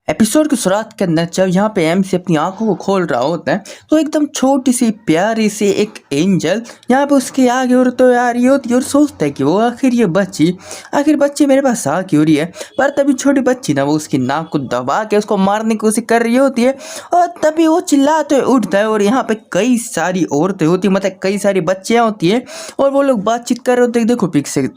Episode की शुरुआत के अंदर जब यहाँ पे एमसी अपनी आंखों को खोल रहा होता है तो एकदम छोटी सी प्यारी सी एक एंजल यहाँ पे उसके आगे और तो यार ये होती है और सोचता है कि वो आखिर बच्ची मेरे पास आ क्यों रही है। पर तभी छोटी बच्ची ना वो उसकी नाक को दबा के उसको मारने की कोशिश कर रही होती है और तभी वो चिल्लाते हुए उठता है और यहाँ पे कई सारी औरतें होती है, मतलब कई सारी बच्चियाँ होती है और वो लोग बातचीत कर रहे होते हैं। देखो पिक से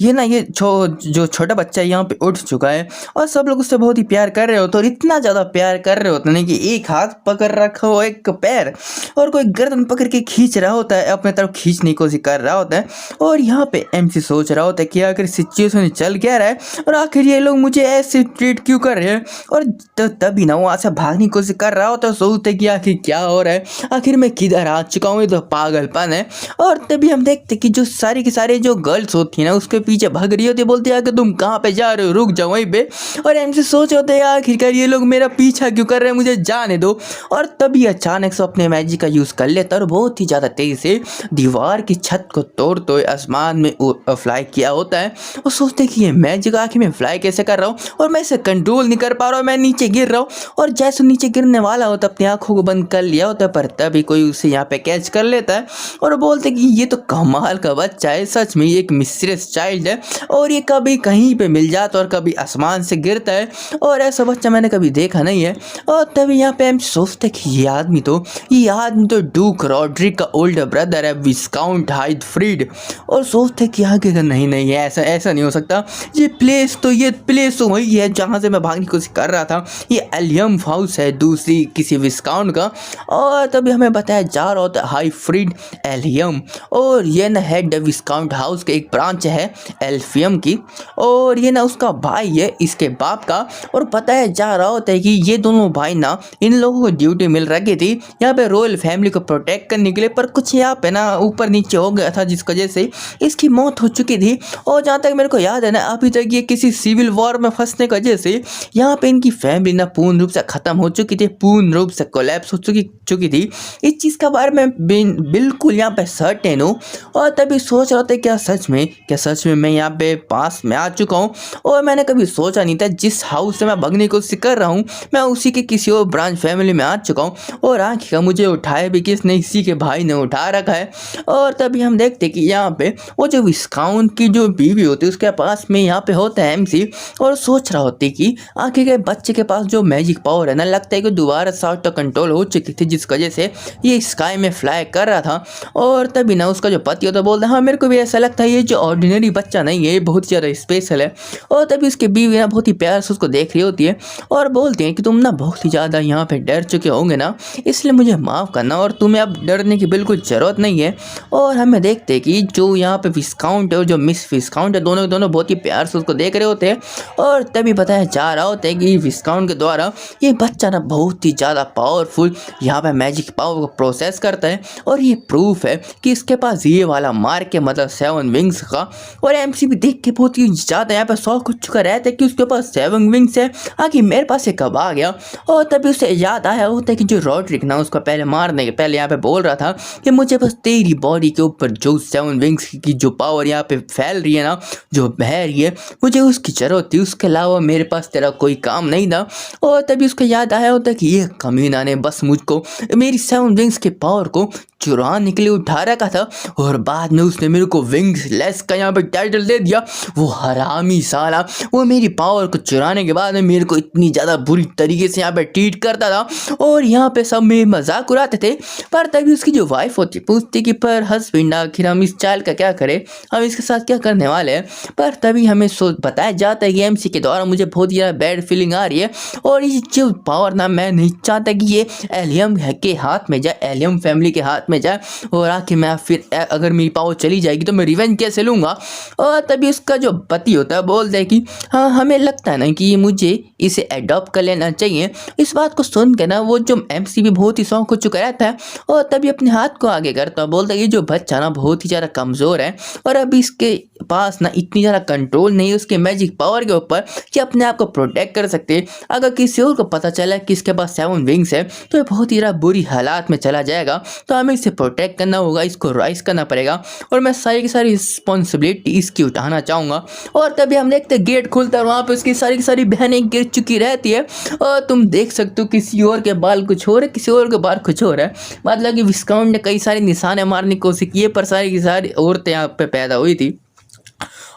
ये ना ये जो छोटा बच्चा यहाँ पे उठ चुका है और सब लोग उससे बहुत ही प्यार कर रहे होते और इतना ज़्यादा प्यार कर रहे होते हैं कि एक हाथ पकड़ रखा हो, एक पैर और कोई गर्दन पकड़ के खींच रहा होता है, अपने तरफ खींचने की कोशिश कर रहा होता है। और यहाँ पे एमसी सोच रहा होता है कि आखिर सिचुएशन चल क्या रहा है और आखिर ये लोग मुझे ऐसे ट्रीट क्यों कर रहे हैं। और तभी ना वो ऐसा भागने की कोशिश कर रहा होता है, सोचते है कि आखिर क्या हो रहा है, आखिर मैं किधर आ चुका हूँ, ये तो पागलपन है। और तभी हम देखते कि जो सारी की सारी जो गर्ल्स होती है ना उसके पीछे भाग रही होती है, बोलती है कि तुम कहाँ पे जा रहे हो, रुक जाओ वहीं पे। और एमसी सोच होते हैं आखिरकार ये लोग मेरा पीछा क्यों कर रहे हैं, मुझे जाने दो। और तभी अचानक से अपने मैजिक का यूज़ कर लेता और बहुत ही ज़्यादा तेज़ी से दीवार की छत को तोड़ते हुए आसमान में फ्लाई किया होता है। और सोचते कि ये मैजिक आखिर मैं फ्लाई कैसे कर रहा हूँ और मैं इसे कंट्रोल नहीं कर पा रहा हूँ, मैं नीचे गिर रहा हूँ। और जैसे नीचे गिरने वाला होता अपनी आंखों को बंद कर लिया होता है, पर तभी कोई उसे यहाँ पे कैच कर लेता है और बोलते कि ये तो कमाल का बच्चा है, सच में ये एक मिस्टीरियस चाइल्ड है और ये कभी कहीं पे मिल जाता और कभी आसमान से गिरता है और ऐसा बच्चा मैंने कभी देखा नहीं है। और तभी यहाँ पे हम सोचते कि ये आदमी तो डूक रॉड्रिक का ओल्डर ब्रदर है, विस्काउंट हाइथफ्रीड। और सोचते कि आगे का नहीं है, ऐसा नहीं हो सकता, ये प्लेस तो वही है जहाँ से मैं भागने की कोशिश कर रहा था, ये एलियम हाउस है दूसरी किसी विस्काउंट का। और तभी हमें बताया जा रहा होता है हाइथफ्रीड एलियम और ये ना हेड विस्काउंट हाउस के एक ब्रांच है एल्फियम की और ये ना उसका भाई है इसके बाप का। और बताया जा रहा होता है कि ये दोनों भाई ना इन लोगों को ड्यूटी मिल रखी थी यहाँ पे रॉयल फैमिली को प्रोटेक्ट करने के लिए, पर कुछ यहाँ पे ना ऊपर नीचे हो गया था जिस वजह से इसकी मौत हो चुकी थी। और जहाँ तक मेरे को याद है ना अभी तक ये किसी सिविल वॉर में फंसने की वजह से यहाँ पे इनकी फैमिली ना पूर्ण रूप से ख़त्म हो चुकी थी, पूर्ण रूप से कोलैप्स हो चुकी थी। इस चीज़ का बारे में बिल्कुल यहाँ पे सर्टेन हूँ। और तभी सोच रहा था क्या सच में मैं यहाँ पे पास में आ चुका हूँ और मैंने कभी सोचा नहीं था जिस हाउस से मैं भगने की कोशिश कर रहा हूँ मैं उसी के किसी और ब्रांच फैमिली में आ चुका हूँ। और आखिर मुझे उठाया भी किसने, इसी के भाई ने उठा रखा है। और तभी हम देखते कि यहाँ पे वो जो विस्काउंट की जो बीवी होती है उसके पास में यहाँ पे होता है एमसी और सोच रहा होती कि आखिर के बच्चे के पास जो मैजिक पावर है ना, लगता है कि दोबारा सॉर्ट कंट्रोल हो चुकी थी जिस वजह से ये स्काई में फ्लाई कर रहा था। और तभी ना उसका जो पति होता है बोलता है हाँ मेरे को भी ऐसा लगता है ये जो ऑर्डिनरी बच्चा नहीं है, ये बहुत ज़्यादा स्पेशल है। और तभी उसकी बीवी ना बहुत ही प्यार से उसको देख रही होती है और बोलती है कि तुम ना बहुत ही ज़्यादा यहाँ पे डर चुके होंगे ना, इसलिए मुझे माफ़ करना और तुम्हें अब डरने की बिल्कुल ज़रूरत नहीं है। और हमें देखते हैं कि जो यहाँ पे विस्काउंट है और जो मिस विस्काउंट है दोनों बहुत ही प्यार से उसको देख रहे होते हैं। और तभी बताया जा रहा होता है कि विस्काउंट के द्वारा ये बच्चा ना बहुत ही ज़्यादा पावरफुल यहाँ पे मैजिक पावर को प्रोसेस करता है और ये प्रूफ है कि इसके पास ये वाला मार्क है, मतलब 7 विंग्स का। और एमसी भी देख के बहुत ही ज़्यादा यहाँ पे शौक हो चुका रहता है कि उसके पास 7 विंग्स है, आखिर मेरे पास ये कब आ गया। और तभी उसे याद आया होता है कि जो रॉड्रिक ना उसको पहले मारने के पहले यहाँ पे बोल रहा था कि मुझे बस तेरी बॉडी के ऊपर जो 7 विंग्स की जो पावर यहाँ पे फैल रही है ना, जो बह रही है, मुझे उसकी जरूरत थी, उसके अलावा मेरे पास तेरा कोई काम नहीं था। और तभी उसको याद आया होता है कि ये कमीना ने बस मुझको मेरी 7 विंग्स के पावर को चुराने के लिए उठा रखा था और बाद में उसने मेरे को विंग्स लेस का यहाँ पे टाइटल दे दिया। वो हरामी साला वो मेरी पावर को चुराने के बाद में मेरे को इतनी ज़्यादा बुरी तरीके से यहाँ पे ट्रीट करता था और यहाँ पे सब मेरे मजाक उड़ाते थे। पर तभी उसकी जो वाइफ होती पूछती कि पर हस्बैंड आखिर हम इस चाइल्ड का क्या करें, हम इसके साथ क्या करने वाले हैं। पर तभी हमें बताया जाता है कि एमसी के द्वारा मुझे बहुत ज़्यादा बैड फीलिंग आ रही है और ये जो पावर ना मैं नहीं चाहता कि ये एलियम के हाथ में जाए, एलियम फैमिली के हाथ में जाए और आखिर मैं फिर अगर मेरी पावर चली जाएगी तो मैं रिवेंज कैसे लूँगा। और तभी उसका जो पति होता है बोलता है कि हाँ हमें लगता है ना कि मुझे इसे अडॉप्ट कर लेना चाहिए। इस बात को सुन के ना वो जो एमसी भी बहुत ही शौक हो चुका रहता है और तभी अपने हाथ को आगे करता है, बोलता है कि जो बच्चा ना बहुत ही ज़्यादा कमज़ोर है और अभी इसके पास ना इतनी ज़्यादा कंट्रोल नहीं है उसके मैजिक पावर के ऊपर कि अपने आप को प्रोटेक्ट कर सकते। अगर किसी और को पता चला कि इसके पास 7 विंग्स है तो ये बहुत ही ज़्यादा बुरी हालात में चला जाएगा। तो हमें इसे प्रोटेक्ट करना होगा, इसको राइज करना पड़ेगा और मैं सारी की सारी रिस्पॉन्सिबिलिटी इसकी उठाना चाहूँगा। और तभी हम देखते गेट खुलता है और वहाँ पर उसकी सारी की सारी बहनें गिर चुकी रहती है और तुम देख सकते हो किसी और के बाल कुछ और है, किसी और के बाल कुछ और है। मतलब कि विस्काउंट ने कई सारे निशाने मारने की कोशिश की है पर सारी की सारी औरतें यहाँ पे पैदा हुई थी।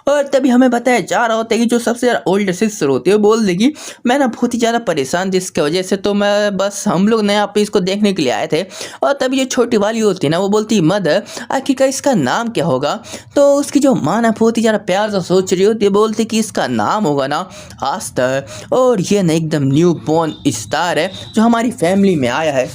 और तभी हमें बताया जा रहा होता है कि जो सबसे ज़्यादा ओल्डर सिस्टर होती है वो बोल देगी मैं ना बहुत ही ज़्यादा परेशान थी इसकी वजह से, तो मैं बस हम लोग ना यहाँ पे इसको देखने के लिए आए थे। और तभी जो छोटी वाली होती है ना वो बोलती मदर आखिरकार इसका नाम क्या होगा। तो उसकी जो माँ ना बहुत ही ज़्यादा प्यार से सोच रही होती है, बोलती कि इसका नाम होगा ना आस्तर और ये ना एकदम न्यू बॉर्न स्टार है जो हमारी फैमिली में आया है।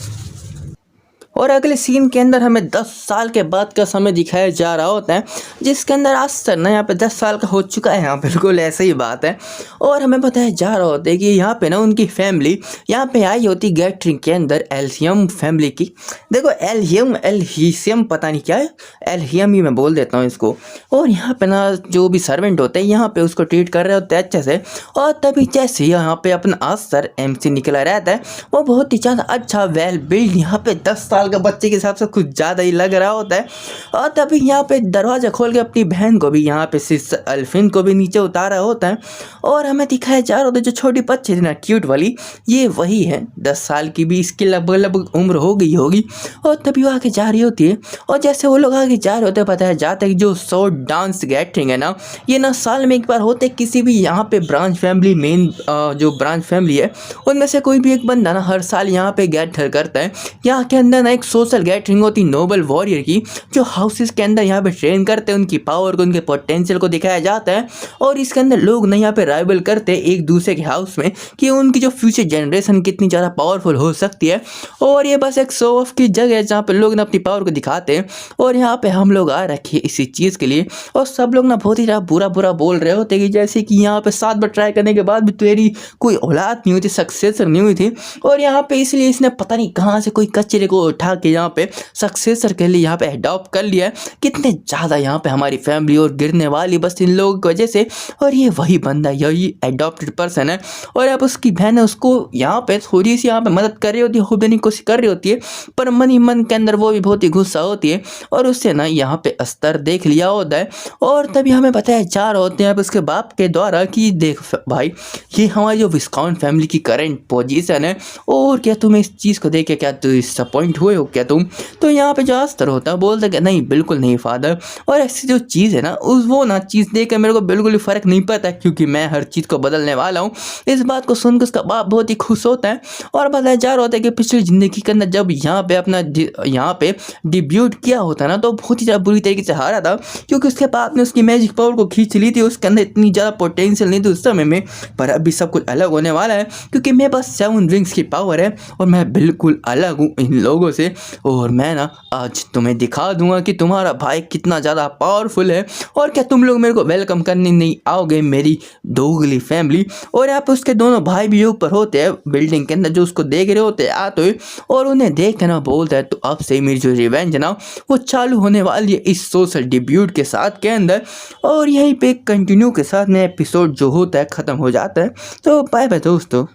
और अगले सीन के अंदर हमें 10 साल के बाद का समय दिखाया जा रहा होता है जिसके अंदर आस्तर ना यहाँ पे 10 साल का हो चुका है। यहाँ बिल्कुल ऐसे ही बात है। और हमें बताया जा रहा होता है कि यहाँ पे ना उनकी फैमिली यहाँ पे आई होती गैटरिंग के अंदर एल्शियम फैमिली की। देखो एल्शियम पता नहीं क्या है, एल्शियम ही मैं बोल देता हूँ इसको। और यहाँ पे ना जो भी सर्वेंट होते हैं यहाँ पे उसको ट्रीट कर रहे होते हैं अच्छे से। और तभी जैसे यहाँ पे अपना आस्तर MC निकला रहता है वो बहुत ही ज़्यादा अच्छा वेल बिल्ड यहाँ पे 10 साल का बच्चे के हिसाब से कुछ ज़्यादा ही लग रहा होता है। और तभी यहाँ पे दरवाज़ा खोल के अपनी बहन को भी यहाँ पे सिस्टर अल्फिन को भी नीचे उतारा होता है। और हमें दिखाया जा रहा होता है जो छोटी बच्ची थी ना क्यूट वाली ये वही है, 10 साल की भी इसकी लगभग उम्र हो गई होगी। और तभी वो आगे जा रही होती है और जैसे वो लोग आगे जा रहे होते हैं बताया जाता है कि जो शॉर्ट डांस गैटरिंग है ना ये ना साल में एक बार होते हैं। किसी भी यहाँ पे ब्रांच फैमिली मेन जो ब्रांच फैमिली है उनमें से कोई भी एक बंदा ना हर साल यहाँ पे गैदर करता है। यहाँ के अंदर ना एक सोशल गैदरिंग होती नोबल वॉरियर की जो हाउसेस के अंदर यहाँ पे ट्रेन करते हैं, उनकी पावर को उनके पोटेंशियल को दिखाया जाता है। और इसके अंदर लोग ना यहाँ पे राइवल करते हैं एक दूसरे के हाउस में कि उनकी जो फ्यूचर जनरेशन कितनी ज़्यादा पावरफुल हो सकती है। और ये बस एक शो ऑफ की जगह है जहाँ पे लोग ना अपनी पावर को दिखाते हैं। और यहाँ पे हम लोग आ रखे इसी चीज़ के लिए और सब लोग ना बहुत ही ज़्यादा बुरा बुरा बोल रहे होते कि जैसे कि यहाँ पे 7 बार ट्राई करने के बाद भी तेरी कोई औलाद नहीं हुई थी, सक्सेसर नहीं हुई थी। और यहाँ पे इसलिए इसने पता नहीं कहाँ से कोई कचरे को उठा के यहाँ पे सक्सेसर के लिए यहाँ पे अडॉप्ट कर लिया है। कितने ज़्यादा यहाँ पे हमारी फैमिली और गिरने वाली बस इन लोगों की वजह से। और ये वही बंदा यही अडॉप्टेड पर्सन है और अब उसकी बहन है उसको यहाँ पे थोड़ी सी यहाँ पे मदद कर रही होती है, खुद देने की कोशिश कर रही होती है पर मन ही मन के अंदर वो भी बहुत ही गुस्सा होती है। और उससे ना यहाँ पे अस्तर देख लिया होता है और तभी हमें बताया जा रहा होते हैं अब उसके बाप के द्वारा कि देख भाई ये हमारी जो विस्काउंट फैमिली की करंट पोजीशन है और क्या तुम्हें इस चीज़ को देख के क्या डिसअपॉइंट हुए हो क्या तुम। तो यहाँ पे जो अस्तर होता है बोलता है कि नहीं बिल्कुल नहीं फादर। और ऐसी जो चीज़ है ना उस वो ना चीज़ देख के मेरे को बिल्कुल भी फ़र्क नहीं पड़ता क्योंकि मैं हर चीज़ को बदलने वाला हूँ। इस बात को सुनकर उसका बाप बहुत ही खुश होता है और बताया जा रहा होता है कि पिछली ज़िंदगी के अंदर जब यहाँ पे अपना यहाँ पे डिब्यूट किया होता ना तो बहुत ही ज़्यादा बुरी तरीके से हारा था क्योंकि उसके बाप ने उसकी मैजिक पावर को खींच ली थी। उसके अंदर इतनी ज़्यादा पोटेंशियल नहीं थी उस समय में, पर अभी सब कुछ अलग होने वाला है क्योंकि मेरे पास 7 विंग्स की पावर है और मैं बिल्कुल अलग हूँ इन लोगों से। और मैं ना आज तुम्हें दिखा दूंगा कि तुम्हारा भाई कितना ज़्यादा पावरफुल है और क्या तुम लोग मेरे को वेलकम करने नहीं आओगे मेरी दोगली फैमिली। और यहाँ पे उसके दोनों भाई भी ऊपर होते हैं बिल्डिंग के अंदर जो उसको देख रहे होते हैं आते हुए और उन्हें देख के ना बोलता है तो अब से मेरी जो रिवेंज है ना वो चालू होने वाली है इस सोशल डिब्यूट के साथ के अंदर। और यहीं पे कंटिन्यू के साथ में एपिसोड जो होता है ख़त्म हो जाता है। तो बाय बाय दोस्तों।